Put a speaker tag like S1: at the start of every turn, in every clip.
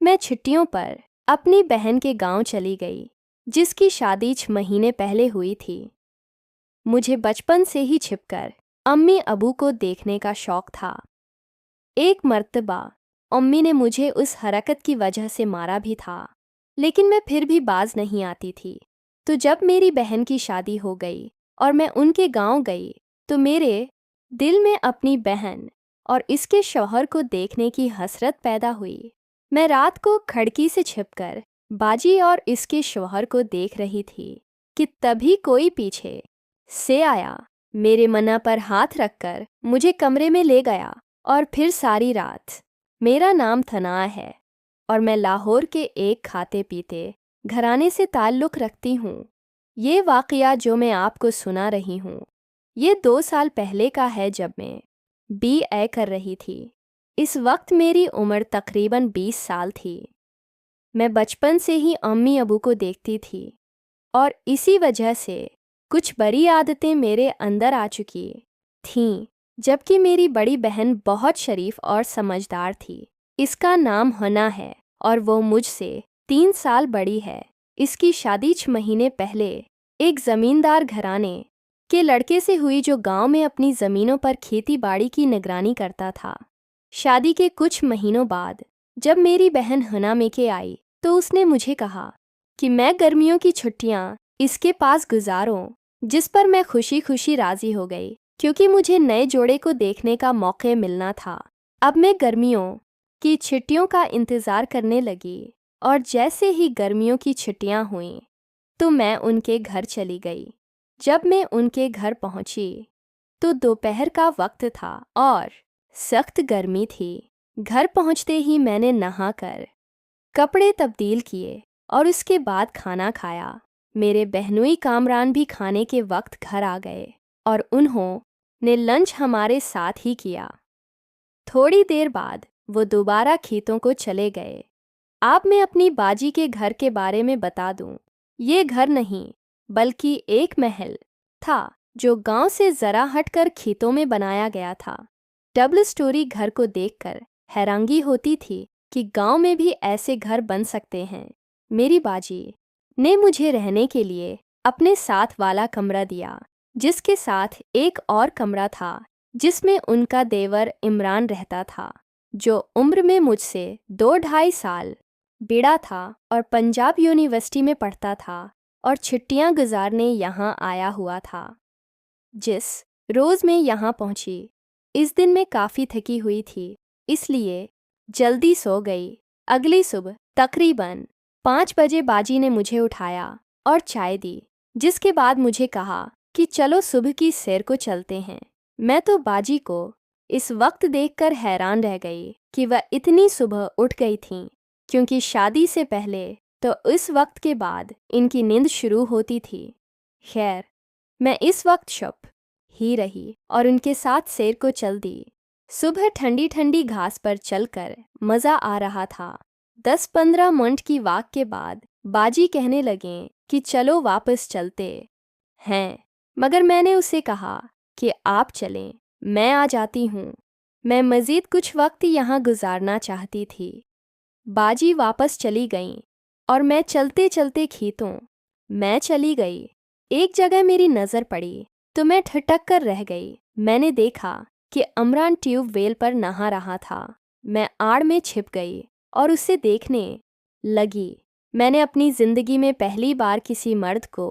S1: मैं छुट्टियों पर अपनी बहन के गांव चली गई, जिसकी शादी 6 महीने पहले हुई थी। मुझे बचपन से ही छिपकर अम्मी अबू को देखने का शौक था। एक मर्तबा अम्मी ने मुझे उस हरकत की वजह से मारा भी था, लेकिन मैं फिर भी बाज नहीं आती थी। तो जब मेरी बहन की शादी हो गई और मैं उनके गांव गई, तो मेरे दिल में अपनी बहन और इसके शौहर को देखने की हसरत पैदा हुई। मैं रात को खिड़की से छिपकर बाजी और इसके शौहर को देख रही थी कि तभी कोई पीछे से आया, मेरे मना पर हाथ रखकर मुझे कमरे में ले गया। और फिर सारी रात। मेरा नाम थना है और मैं लाहौर के एक खाते पीते घराने से ताल्लुक़ रखती हूँ। ये वाक़या जो मैं आपको सुना रही हूँ, ये 2 साल पहले का है, जब मैं BA कर रही थी। इस वक्त मेरी उम्र तकरीबन 20 साल थी। मैं बचपन से ही अम्मी अबू को देखती थी और इसी वजह से कुछ बुरी आदतें मेरे अंदर आ चुकी थीं, जबकि मेरी बड़ी बहन बहुत शरीफ और समझदार थी। इसका नाम हना है और वो मुझसे 3 साल बड़ी है। इसकी शादी 6 महीने पहले एक ज़मींदार घराने के लड़के से हुई, जो गांव में अपनी ज़मीनों पर खेती बाड़ी की निगरानी करता था। शादी के कुछ महीनों बाद जब मेरी बहन हना मेके आई, तो उसने मुझे कहा कि मैं गर्मियों की छुट्टियां इसके पास गुजारूं, जिस पर मैं खुशी खुशी राज़ी हो गई, क्योंकि मुझे नए जोड़े को देखने का मौका मिलना था। अब मैं गर्मियों की छुट्टियों का इंतज़ार करने लगी और जैसे ही गर्मियों की छुट्टियां हुईं, तो मैं उनके घर चली गई। जब मैं उनके घर पहुंची, तो दोपहर का वक्त था और सख्त गर्मी थी। घर पहुंचते ही मैंने नहाकर कपड़े तब्दील किए और उसके बाद खाना खाया। मेरे बहनोई कामरान भी खाने के वक्त घर आ गए और उन्होंने लंच हमारे साथ ही किया। थोड़ी देर बाद वो दोबारा खेतों को चले गए। आप मैं अपनी बाजी के घर के बारे में बता दूं, ये घर नहीं बल्कि एक महल था, जो गांव से ज़रा हटकर खेतों में बनाया गया था। डबल स्टोरी घर को देखकर हैरानगी होती थी कि गांव में भी ऐसे घर बन सकते हैं। मेरी बाजी ने मुझे रहने के लिए अपने साथ वाला कमरा दिया, जिसके साथ एक और कमरा था जिसमें उनका देवर इमरान रहता था, जो उम्र में मुझसे 2-2.5 साल बड़ा था और पंजाब यूनिवर्सिटी में पढ़ता था और छुट्टियां गुजारने यहाँ आया हुआ था। जिस रोज़ मैं यहाँ पहुँची, इस दिन मैं काफ़ी थकी हुई थी, इसलिए जल्दी सो गई। अगली सुबह तकरीबन 5 बजे बाजी ने मुझे उठाया और चाय दी, जिसके बाद मुझे कहा कि चलो सुबह की सैर को चलते हैं। मैं तो बाजी को इस वक्त देखकर हैरान रह गई कि वह इतनी सुबह उठ गई थीं, क्योंकि शादी से पहले तो इस वक्त के बाद इनकी नींद शुरू होती थी। खैर, मैं इस वक्त चुप ही रही और उनके साथ सैर को चल दी। सुबह ठंडी ठंडी घास पर चलकर मज़ा आ रहा था। 10-15 मिनट की वॉक के बाद बाजी कहने लगे कि चलो वापस चलते हैं, मगर मैंने उसे कहा कि आप चलें, मैं आ जाती हूँ। मैं मज़ीद कुछ वक्त यहाँ गुजारना चाहती थी। बाजी वापस चली गईं और मैं चलते चलते खेतों में चली गई। एक जगह मेरी नज़र पड़ी तो मैं ठिठक कर रह गई। मैंने देखा कि अमरान ट्यूबवेल पर नहा रहा था। मैं आड़ में छिप गई और उसे देखने लगी। मैंने अपनी ज़िंदगी में पहली बार किसी मर्द को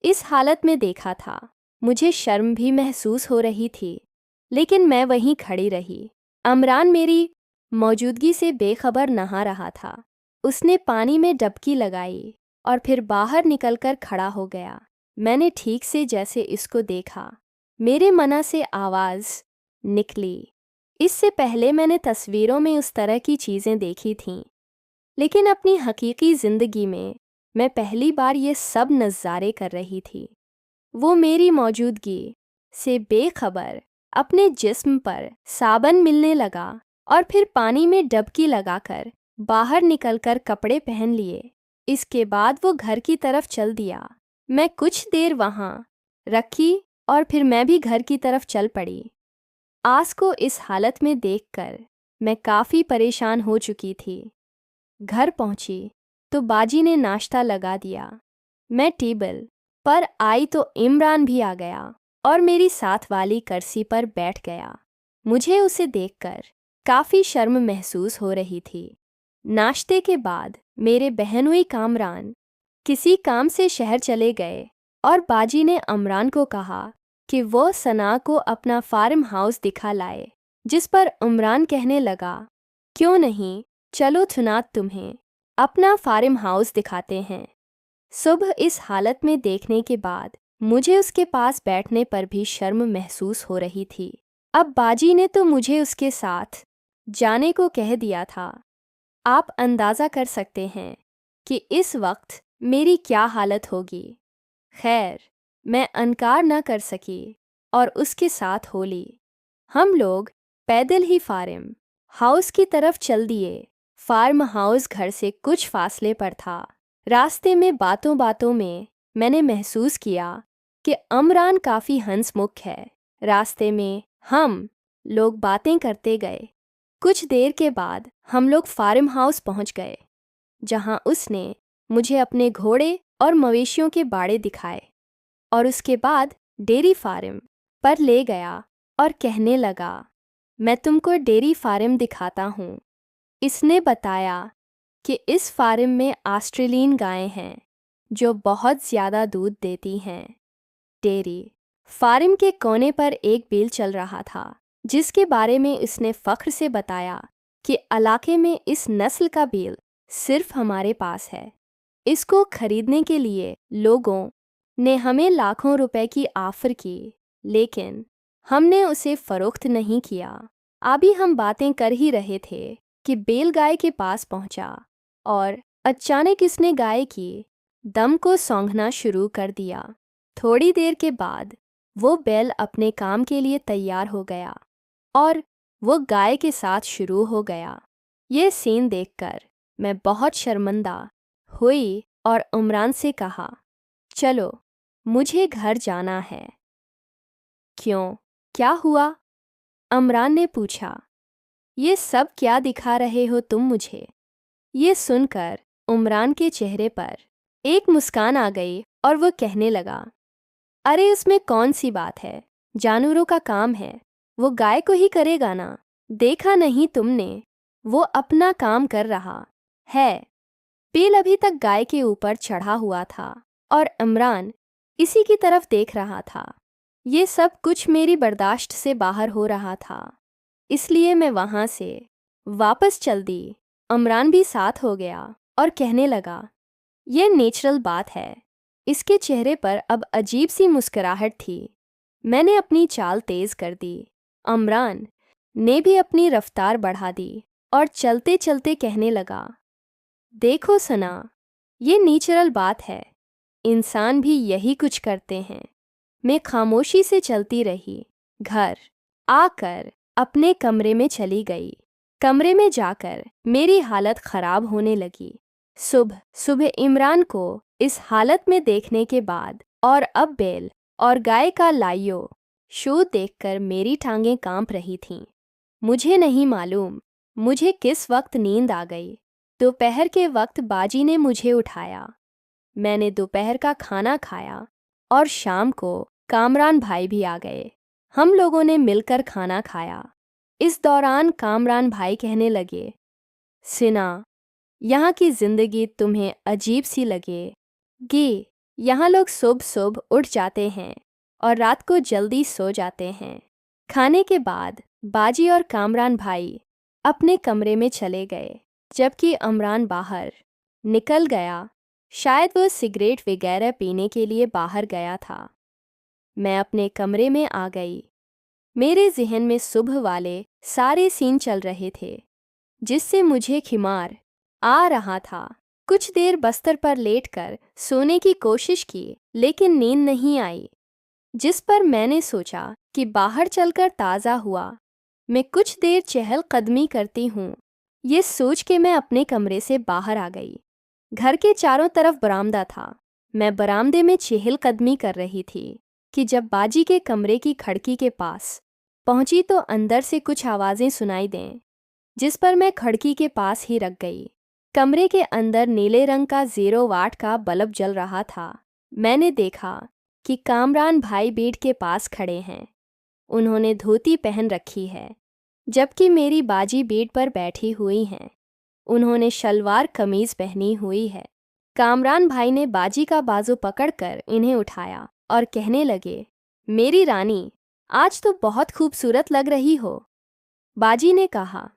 S1: इस हालत में देखा था। मुझे शर्म भी महसूस हो रही थी, लेकिन मैं वहीं खड़ी रही। अमरान मेरी मौजूदगी से बेखबर नहा रहा था। उसने पानी में डुबकी लगाई और फिर बाहर निकलकर खड़ा हो गया। मैंने ठीक से जैसे इसको देखा, मेरे मना से आवाज़ निकली। इससे पहले मैंने तस्वीरों में उस तरह की चीज़ें देखी थीं, लेकिन अपनी हकीकी ज़िंदगी में मैं पहली बार ये सब नज़ारे कर रही थी। वो मेरी मौजूदगी से बेखबर अपने जिस्म पर साबन मिलने लगा और फिर पानी में डुबकी लगाकर बाहर निकलकर कपड़े पहन लिए। इसके बाद वो घर की तरफ चल दिया। मैं कुछ देर वहाँ रखी और फिर मैं भी घर की तरफ चल पड़ी। आस को इस हालत में देखकर मैं काफ़ी परेशान हो चुकी थी। घर पहुंची तो बाजी ने नाश्ता लगा दिया। मैं टेबल पर आई तो इमरान भी आ गया और मेरी साथ वाली कुर्सी पर बैठ गया। मुझे उसे देखकर काफ़ी शर्म महसूस हो रही थी। नाश्ते के बाद मेरे बहनोई कामरान किसी काम से शहर चले गए और बाजी ने इमरान को कहा कि वो सना को अपना फार्म हाउस दिखा लाए, जिस पर इमरान कहने लगा, क्यों नहीं, चलो थुनात तुम्हें अपना फार्म हाउस दिखाते हैं। सुबह इस हालत में देखने के बाद मुझे उसके पास बैठने पर भी शर्म महसूस हो रही थी। अब बाजी ने तो मुझे उसके साथ जाने को कह दिया था। आप अंदाज़ा कर सकते हैं कि इस वक्त मेरी क्या हालत होगी। खैर, मैं इनकार न कर सकी और उसके साथ हो ली। हम लोग पैदल ही फार्म हाउस की तरफ चल दिए। फार्म हाउस घर से कुछ फासले पर था। रास्ते में बातों बातों में मैंने महसूस किया कि इमरान काफ़ी हंसमुख है। रास्ते में हम लोग बातें करते गए। कुछ देर के बाद हम लोग फार्म हाउस पहुंच गए, जहां उसने मुझे अपने घोड़े और मवेशियों के बाड़े दिखाए और उसके बाद डेयरी फार्म पर ले गया और कहने लगा, मैं तुमको डेयरी फार्म दिखाता हूँ। इसने बताया कि इस फार्म में ऑस्ट्रेलियन गायें हैं जो बहुत ज़्यादा दूध देती हैं। डेयरी फार्म के कोने पर एक बैल चल रहा था, जिसके बारे में उसने फ़ख्र से बताया कि इलाके में इस नस्ल का बैल सिर्फ हमारे पास है। इसको खरीदने के लिए लोगों ने हमें लाखों रुपए की ऑफ़र की, लेकिन हमने उसे फ़रोख्त नहीं किया। अभी हम बातें कर ही रहे थे कि बैल गाय के पास पहुंचा और अचानक इसने गाय की दम को सूंघना शुरू कर दिया। थोड़ी देर के बाद वो बैल अपने काम के लिए तैयार हो गया और वो गाय के साथ शुरू हो गया। ये सीन देखकर मैं बहुत शर्मिंदा हुई और इमरान से कहा, चलो मुझे घर जाना है। क्यों, क्या हुआ? इमरान ने पूछा। ये सब क्या दिखा रहे हो तुम मुझे? ये सुनकर इमरान के चेहरे पर एक मुस्कान आ गई और वो कहने लगा, अरे उसमें कौन सी बात है, जानवरों का काम है, वो गाय को ही करेगा ना। देखा नहीं तुमने, वो अपना काम कर रहा है। बैल अभी तक गाय के ऊपर चढ़ा हुआ था और इमरान इसी की तरफ देख रहा था। ये सब कुछ मेरी बर्दाश्त से बाहर हो रहा था, इसलिए मैं वहाँ से वापस चल दी। इमरान भी साथ हो गया और कहने लगा, ये नेचुरल बात है। इसके चेहरे पर अब अजीब सी मुस्कुराहट थी। मैंने अपनी चाल तेज़ कर दी। इमरान ने भी अपनी रफ्तार बढ़ा दी और चलते चलते कहने लगा, देखो सना, ये नेचुरल बात है, इंसान भी यही कुछ करते हैं। मैं खामोशी से चलती रही। घर आकर अपने कमरे में चली गई। कमरे में जाकर मेरी हालत ख़राब होने लगी। सुबह सुबह इमरान को इस हालत में देखने के बाद और अब बैल और गाय का लाइयो शो देखकर मेरी टांगें कांप रही थीं। मुझे नहीं मालूम मुझे किस वक्त नींद आ गई। दोपहर के वक्त बाजी ने मुझे उठाया। मैंने दोपहर का खाना खाया और शाम को कामरान भाई भी आ गए। हम लोगों ने मिलकर खाना खाया। इस दौरान कामरान भाई कहने लगे, सिना, यहाँ की ज़िंदगी तुम्हें अजीब सी लगेगी। यहाँ लोग सुबह सुबह उठ जाते हैं और रात को जल्दी सो जाते हैं। खाने के बाद बाजी और कामरान भाई अपने कमरे में चले गए, जबकि इमरान बाहर निकल गया। शायद वो सिगरेट वगैरह पीने के लिए बाहर गया था। मैं अपने कमरे में आ गई। मेरे जहन में सुबह वाले सारे सीन चल रहे थे, जिससे मुझे खिमार आ रहा था। कुछ देर बिस्तर पर लेटकर सोने की कोशिश की, लेकिन नींद नहीं आई, जिस पर मैंने सोचा कि बाहर चलकर ताज़ा हुआ। मैं कुछ देर चहलकदमी करती हूँ, ये सोच के मैं अपने कमरे से बाहर आ गई। घर के चारों तरफ बरामदा था। मैं बरामदे में चहलकदमी कर रही थी कि जब बाजी के कमरे की खिड़की के पास पहुंची तो अंदर से कुछ आवाज़ें सुनाई दें, जिस पर मैं खिड़की के पास ही रख गई। कमरे के अंदर नीले रंग का 0 वाट का बल्ब जल रहा था। मैंने देखा कि कामरान भाई बेड के पास खड़े हैं। उन्होंने धोती पहन रखी है, जबकि मेरी बाजी बेड पर बैठी हुई हैं। उन्होंने शलवार कमीज पहनी हुई है। कामरान भाई ने बाजी का बाजू पकड़कर इन्हें उठाया और कहने लगे, मेरी रानी, आज तो बहुत खूबसूरत लग रही हो। बाजी ने कहा,